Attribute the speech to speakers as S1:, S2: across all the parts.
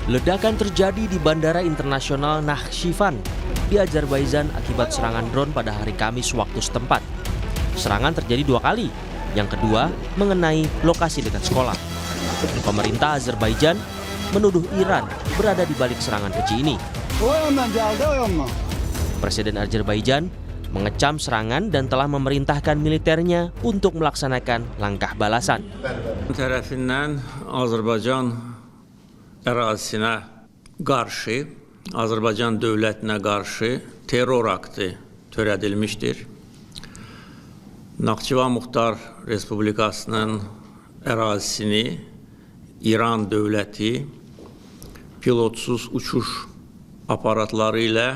S1: Ledakan terjadi di Bandara Internasional Nakhchivan di Azerbaijan akibat serangan drone pada hari Kamis waktu setempat. Serangan terjadi 2 kali, yang kedua mengenai lokasi dekat sekolah. Pemerintah Azerbaijan menuduh Iran berada di balik serangan keji ini. Presiden Azerbaijan mengecam serangan dan telah memerintahkan militernya untuk melaksanakan langkah balasan.
S2: Tarafından Azərbaycan ərazisinə qarşı, Azərbaycan dövlətinə qarşı terror aktı törədilmişdir. Naxçıvan Muxtar Respublikasının ərazisini İran dövləti pilotsuz uçuş aparatları ilə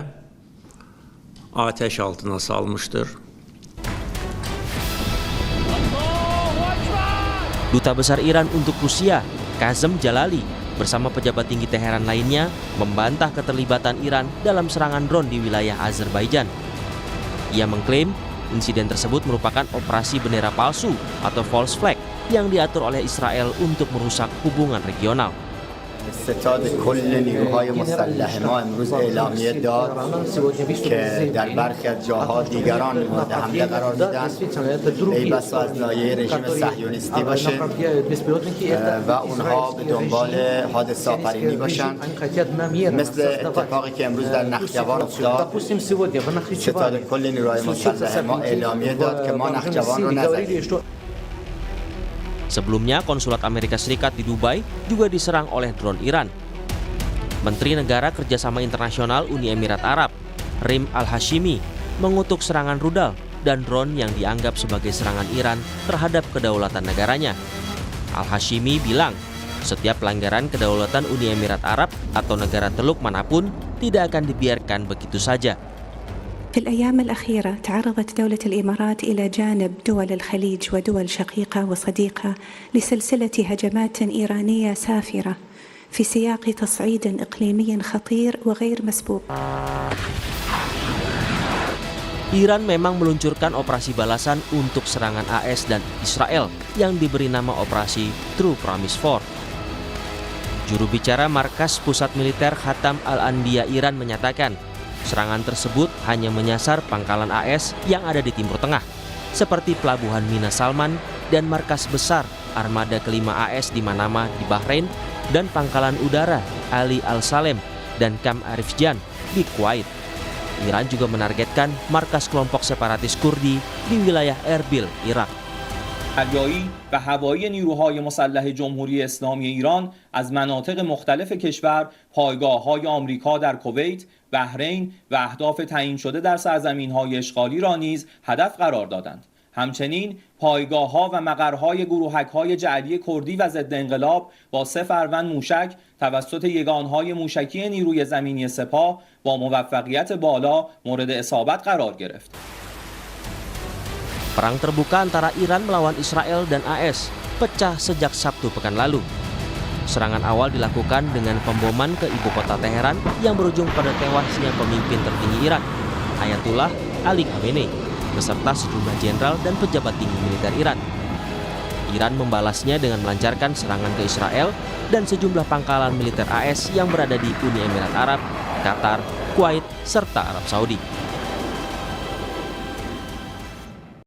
S2: ateş altına salmıştır.
S1: Duta Besar Iran untuk Rusia, Kazem Jalali, bersama pejabat tinggi Teheran lainnya membantah keterlibatan Iran dalam serangan drone di wilayah Azerbaijan. Ia mengklaim insiden tersebut merupakan operasi bendera palsu atau false flag yang diatur oleh Israel untuk merusak hubungan regional.
S3: ستاد کل نیروهای مسلح ما امروز اعلامیه داد که در برخی از جاها دیگران مورد حمله قرار دیدن ای بسا از لایه رژیم صهیونیستی باشه و اونها به دنبال حادثه آفرینی باشن مثل اتفاقی که امروز در نخجوان افتاد. ستاد کل نیروهای مسلح ما اعلامیه داد که ما نخجوان رو نزدیم.
S1: Sebelumnya, konsulat Amerika Serikat di Dubai juga diserang oleh drone Iran. Menteri Negara Kerjasama Internasional Uni Emirat Arab, Rim Al-Hashimi, mengutuk serangan rudal dan drone yang dianggap sebagai serangan Iran terhadap kedaulatan negaranya. Al-Hashimi bilang, setiap pelanggaran kedaulatan Uni Emirat Arab atau negara Teluk manapun tidak akan dibiarkan begitu saja.
S4: في الأيام الأخيرة تعرضت دولة الإمارات إلى جانب دول الخليج ودول شقيقة وصديقة لسلسلة هجمات إيرانية سافرة في سياق تصعيد إقليمي خطير وغير مسبوق.
S1: Iran memang meluncurkan operasi balasan untuk serangan AS dan Israel yang diberi nama Operasi True Promise 4. Juru bicara Markas Pusat Militer Khatam Al-Anbiya Iran menyatakan, serangan tersebut hanya menyasar pangkalan AS yang ada di Timur Tengah, seperti Pelabuhan Mina Salman dan markas besar armada kelima AS di Manama di Bahrain dan pangkalan udara Ali Al-Salem dan Kam Arifjan di Kuwait. Iran juga menargetkan markas kelompok separatis Kurdi di wilayah Erbil, Irak.
S5: دریایی و هوایی نیروهای مسلح جمهوری اسلامی ایران از مناطق مختلف کشور پایگاه‌های آمریکا در کویت، بحرین و اهداف تعیین شده در سرزمین‌های اشغالی را نیز هدف قرار دادند. همچنین پایگاه‌ها و مقرهای گروهک‌های جعلی کردی و ضد انقلاب با 3 فروند موشک توسط یگانهای موشکی نیروی زمینی سپاه با موفقیت بالا مورد اصابت قرار گرفت.
S1: Perang terbuka antara Iran melawan Israel dan AS pecah sejak Sabtu pekan lalu. Serangan awal dilakukan dengan pemboman ke ibu kota Teheran yang berujung pada tewasnya pemimpin tertinggi Iran, Ayatullah Ali Khamenei, beserta sejumlah jenderal dan pejabat tinggi militer Iran. Iran membalasnya dengan melancarkan serangan ke Israel dan sejumlah pangkalan militer AS yang berada di Uni Emirat Arab, Qatar, Kuwait, serta Arab Saudi.